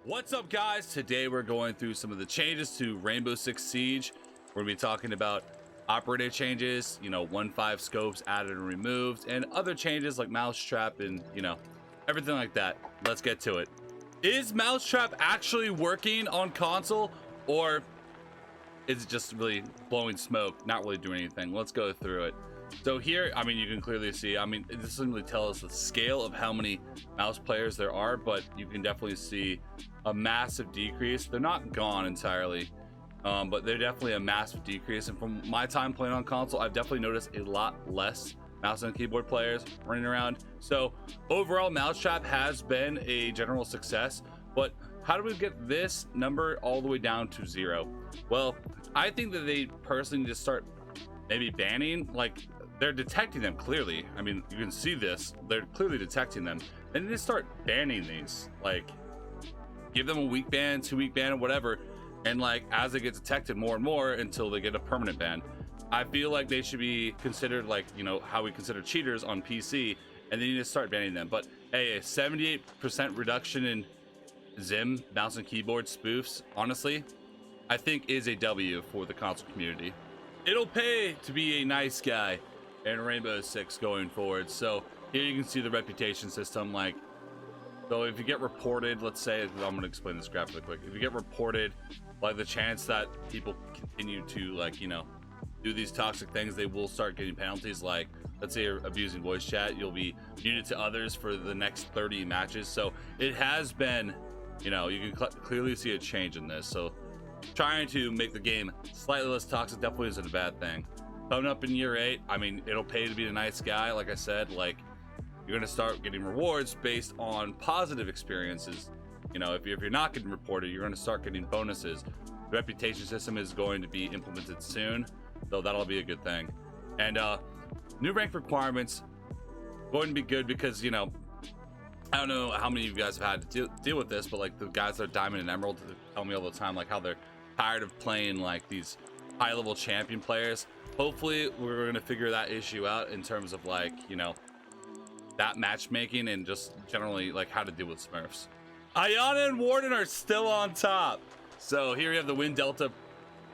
What's up, guys? Today we're going through some of the changes to Rainbow Six Siege. We're gonna be talking about operator changes, 1.5 scopes added and removed, and other changes like Mousetrap and everything like that. Let's get to it. Is Mousetrap actually working on console, or is it just really blowing smoke, not really doing anything? Let's go through it. So here, you can clearly see, this doesn't really tell us the scale of how many mouse players there are, but you can definitely see a massive decrease. They're not gone entirely, but they're definitely a massive decrease. And from my time playing on console, I've definitely noticed a lot less mouse and keyboard players running around. So overall, Mousetrap has been a general success, but how do we get this number all the way down to 0? Well, I think that they personally just start maybe banning, they're detecting them clearly. You can see this, they're clearly detecting them, and they start banning these, give them a week ban, 2-week ban, or whatever, and as they get detected more and more until they get a permanent ban. I feel like they should be considered how we consider cheaters on PC, and then you just start banning them. But hey, a 78% reduction in Zim mouse and keyboard spoofs, honestly, I think is a W for the console community. It'll pay to be a nice guy in Rainbow Six going forward. So here you can see the reputation system. So if you get reported, let's say, I'm going to explain this graph really quick. If you get reported, the chance that people continue to do these toxic things, they will start getting penalties. Let's say you're abusing voice chat, you'll be muted to others for the next 30 matches. So it has been, you can clearly see a change in this. So trying to make the game slightly less toxic definitely isn't a bad thing. Coming up in year 8, it'll pay to be a nice guy. Like I said, you're gonna start getting rewards based on positive experiences. If you're not getting reported, you're gonna start getting bonuses. The reputation system is going to be implemented soon, so that'll be a good thing. And new rank requirements going to be good because I don't know how many of you guys have had to deal with this, but the guys that are Diamond and Emerald tell me all the time how they're tired of playing these high-level champion players. Hopefully we're going to figure that issue out in terms of that matchmaking and just generally how to deal with Smurfs. Ayana and Warden are still on top. So here we have the Win Delta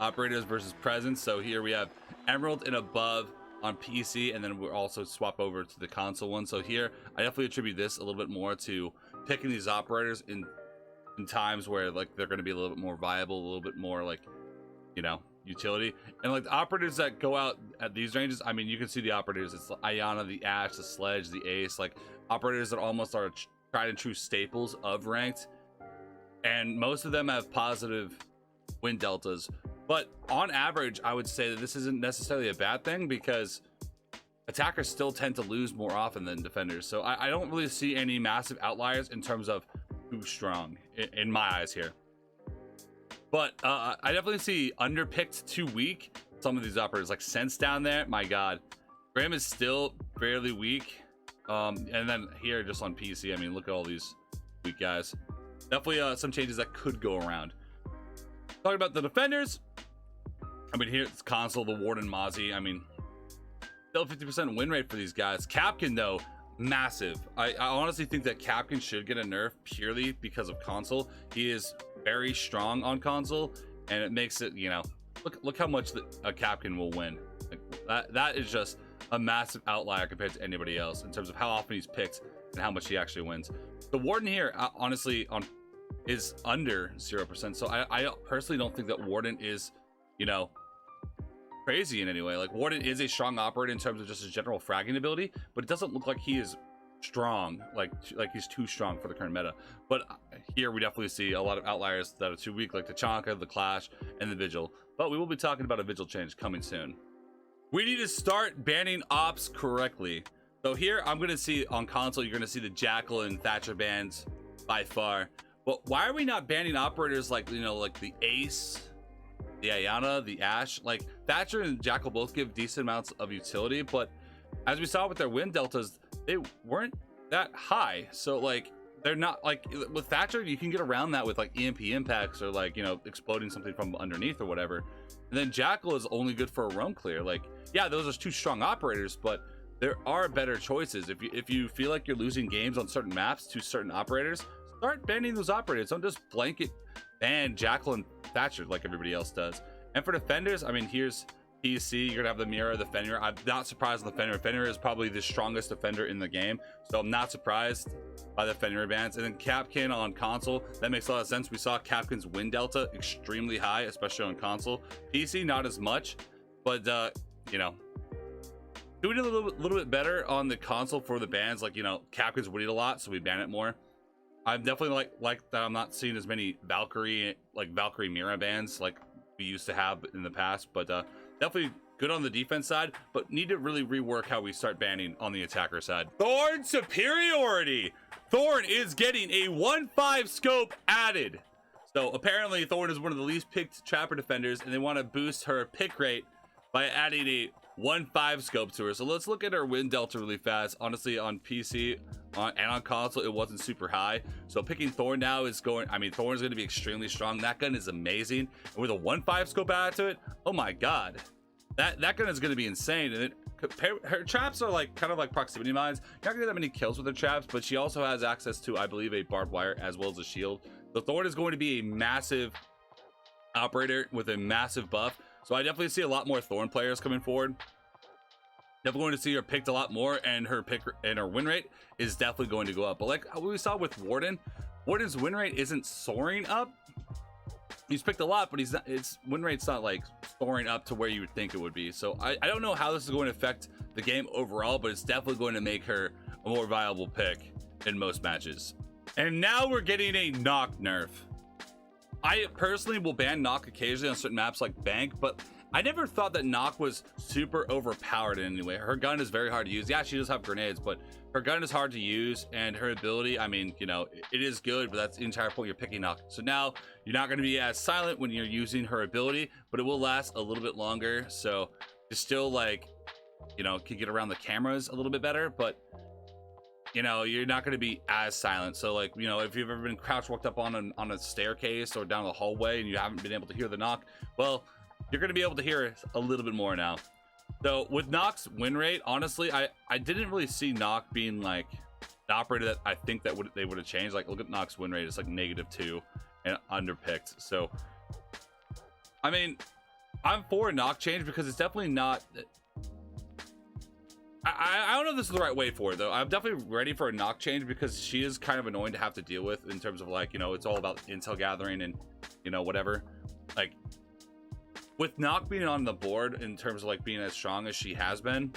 operators versus presence. So here we have Emerald and above on PC, and then we'll also swap over to the console one. So here I definitely attribute this a little bit more to picking these operators in times where they're going to be a little bit more viable, a little bit more utility. And the operators that go out at these ranges, you can see the operators. It's the Ayana, the Ashe, the Sledge, the Ace, operators that almost are tried and true staples of ranked, and most of them have positive win deltas. But on average, I would say that this isn't necessarily a bad thing because attackers still tend to lose more often than defenders. So I don't really see any massive outliers in terms of too strong in my eyes here. But I definitely see underpicked too weak some of these operators, like Sens down there. My God, Graham is still fairly weak. And then here just on PC, look at all these weak guys. Definitely some changes that could go around. Talking about the defenders, here it's console, the Warden, Mozzie. Still 50% win rate for these guys. Capkin though, massive. I honestly think that Capkin should get a nerf purely because of console. He is very strong on console, and it makes it, look how much a Capkin will win. That is just a massive outlier compared to anybody else in terms of how often he's picked and how much he actually wins. The Warden here, honestly, is under 0%. So I personally don't think that Warden is, crazy in any way. Warden is a strong operator in terms of just his general fragging ability, but it doesn't look like he is strong, like he's too strong for the current meta. But here we definitely see a lot of outliers that are too weak, like the Chanka, the Clash, and the Vigil. But we will be talking about a Vigil change coming soon. We need to start banning ops correctly. So here I'm going to see on console, you're going to see the Jackal and Thatcher bans by far. But why are we not banning operators like the Ace, the Ayana, the Ashe? Thatcher and Jackal both give decent amounts of utility, but as we saw with their win deltas, they weren't that high. So they're not with Thatcher, you can get around that with EMP impacts or exploding something from underneath or whatever. And then Jackal is only good for a roam clear. Yeah, those are two strong operators, but there are better choices. If you feel like you're losing games on certain maps to certain operators, start banning those operators. Don't just blanket ban Jackal and Thatcher like everybody else does. And for defenders, I mean, here's PC. You're gonna have the Mirror, the Fenrir. I'm not surprised on the Fenrir. Fenrir is probably the strongest defender in the game, so I'm not surprised by the Fenrir bans. And then Capkin on console, that makes a lot of sense. We saw Capkin's win delta extremely high, especially on console. PC not as much, but you know, doing a little bit better on the console for the bans. Like, you know, Capkin's winning a lot, so we ban it more. I'm definitely like that. I'm not seeing as many Valkyrie Mira bans like we used to have in the past, but definitely good on the defense side, but need to really rework how we start banning on the attacker side. Thorn superiority. Thorn is getting a 1.5 scope added. So apparently Thorn is one of the least picked trapper defenders, and they want to boost her pick rate by adding a 1.5 scope to her. So let's look at her win delta really fast. Honestly, on PC and on console, it wasn't super high. So picking Thorn now is going, I mean, Thorn is going to be extremely strong. That gun is amazing. And with a 1.5 scope added to it, oh my god, that gun is going to be insane. And her traps are like kind of like proximity mines. You're not going to get that many kills with her traps, but she also has access to, I believe, a barbed wire as well as a shield. So Thorn is going to be a massive operator with a massive buff. So I definitely see a lot more Thorn players coming forward. Definitely going to see her picked a lot more, and her win rate is definitely going to go up. But like we saw with Warden's win rate isn't soaring up. He's picked a lot, but his win rate's not like soaring up to where you would think it would be. So I don't know how this is going to affect the game overall, but it's definitely going to make her a more viable pick in most matches. And now we're getting a Nokk nerf. I personally will ban Nokk occasionally on certain maps like Bank, but I never thought that Nokk was super overpowered in any way. Her gun is very hard to use. Yeah, she does have grenades, but her gun is hard to use, and her ability, I mean, you know, it is good, but that's the entire point. You're picking Nokk. So now you're not going to be as silent when you're using her ability, but it will last a little bit longer. So you still, like, you know, can get around the cameras a little bit better, but you know, you're not going to be as silent. So like, you know, if you've ever been crouch walked up on a staircase or down the hallway and you haven't been able to hear the Nokk, well, you're going to be able to hear it a little bit more now. So with Nokk's win rate, honestly, I didn't really see Nokk being like an operator that I think that they would have changed. Like, look at Nokk's win rate, it's like -2 and underpicked. So I mean, I'm for a Nokk change because it's definitely not, I don't know if this is the right way for it though. I'm definitely ready for a Nokk change because she is kind of annoying to have to deal with in terms of, like, you know, it's all about intel gathering and, you know, whatever. Like with Nokk being on the board in terms of like being as strong as she has been,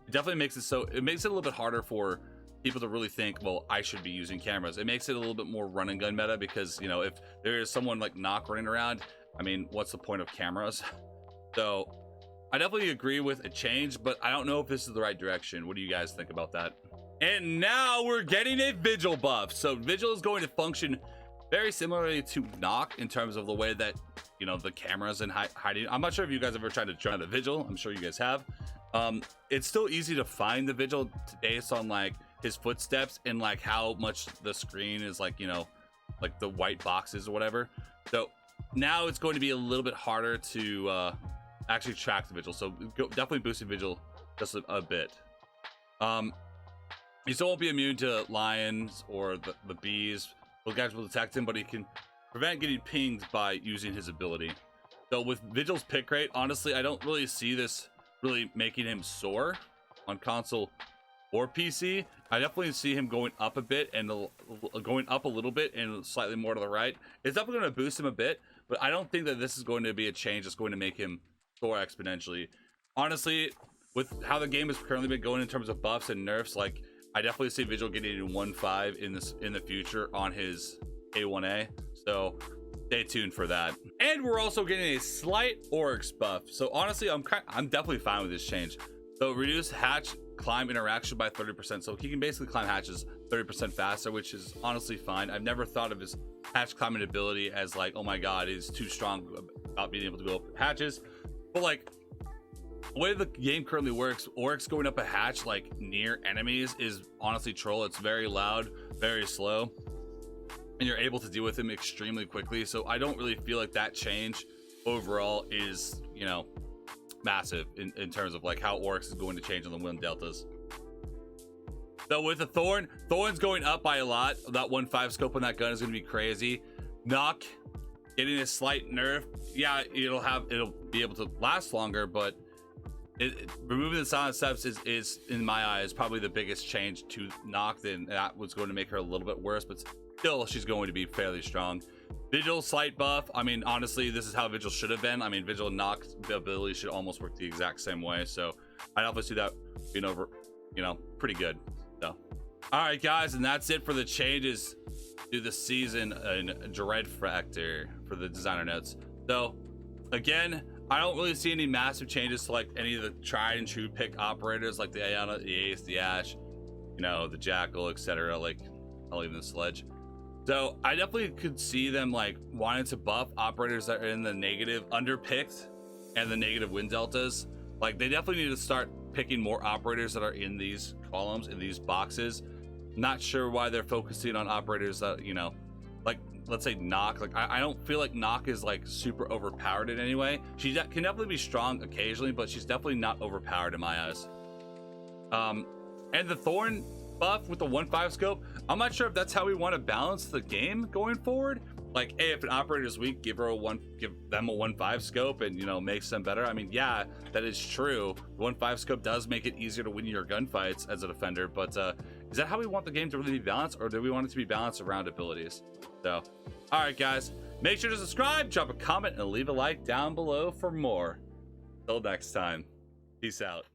it definitely makes it so, it makes it a little bit harder for people to really think, well, I should be using cameras. It makes it a little bit more run and gun meta because, you know, if there is someone like Nokk running around, I mean, what's the point of cameras? So I definitely agree with a change, but I don't know if this is the right direction. What do you guys think about that? And now we're getting a Vigil buff. So Vigil is going to function very similarly to Nokk in terms of the way that, you know, the cameras and hiding. I'm not sure if you guys ever tried to join the Vigil. I'm sure you guys have. It's still easy to find the Vigil based on like his footsteps and like how much the screen is, like, you know, like the white boxes or whatever. So now it's going to be a little bit harder to actually track the Vigil, so definitely boosting Vigil just a bit. He still won't be immune to lions or the bees. Those guys will detect him, but he can prevent getting pinged by using his ability. So with Vigil's pick rate, honestly, I don't really see this really making him soar on console or PC. I definitely see him going up a bit and going up a little bit and slightly more to the right. It's definitely going to boost him a bit, but I don't think that this is going to be a change that's going to make him soar exponentially. Honestly, with how the game has currently been going in terms of buffs and nerfs, like, I definitely see Vigil getting a 1.5 in the future on his A1A. So stay tuned for that. And we're also getting a slight Oryx buff. So honestly, I'm definitely fine with this change. So reduce hatch climb interaction by 30%. So he can basically climb hatches 30% faster, which is honestly fine. I've never thought of his hatch climbing ability as like, oh my god, he's too strong about being able to go up hatches. But like, the way the game currently works, Oryx going up a hatch like near enemies is honestly troll. It's very loud, very slow, and you're able to deal with him extremely quickly. So I don't really feel like that change overall is, you know, massive in terms of like how Oryx is going to change on the win deltas. So with the Thorn's going up by a lot. That 1.5 scope on that gun is going to be crazy. Nokk getting a slight nerf. Yeah, it'll be able to last longer, but removing the silent steps is in my eyes probably the biggest change to Nokk. Then that was going to make her a little bit worse, but still she's going to be fairly strong. Vigil slight buff. I mean, honestly, this is how Vigil should have been. I mean, Vigil and Nokk's ability should almost work the exact same way. So I definitely see that being over, pretty good. So, all right, guys, and that's it for the changes to the season in Dread Factor for the designer notes. So, again, I don't really see any massive changes to like any of the tried and true pick operators like the Ayana, the Ace, the Ash, the Jackal, etc. Like, I'll even the Sledge. So I definitely could see them like wanting to buff operators that are in the negative underpicked and the negative win deltas. Like, they definitely need to start picking more operators that are in these columns, in these boxes. Not sure why they're focusing on operators that, like, let's say Nokk. Like, I don't feel like Nokk is like super overpowered in any way. She can definitely be strong occasionally, but she's definitely not overpowered in my eyes. And the Thorn buff with the 1.5 scope, I'm not sure if that's how we want to balance the game going forward. Like, hey, if an operator is weak, give them a 1.5 scope and makes them better. I mean, yeah, that is true. The 1.5 scope does make it easier to win your gunfights as a defender, but is that how we want the game to really be balanced, or do we want it to be balanced around abilities? So, all right, guys, make sure to subscribe, drop a comment, and leave a like down below for more. Till next time, peace out.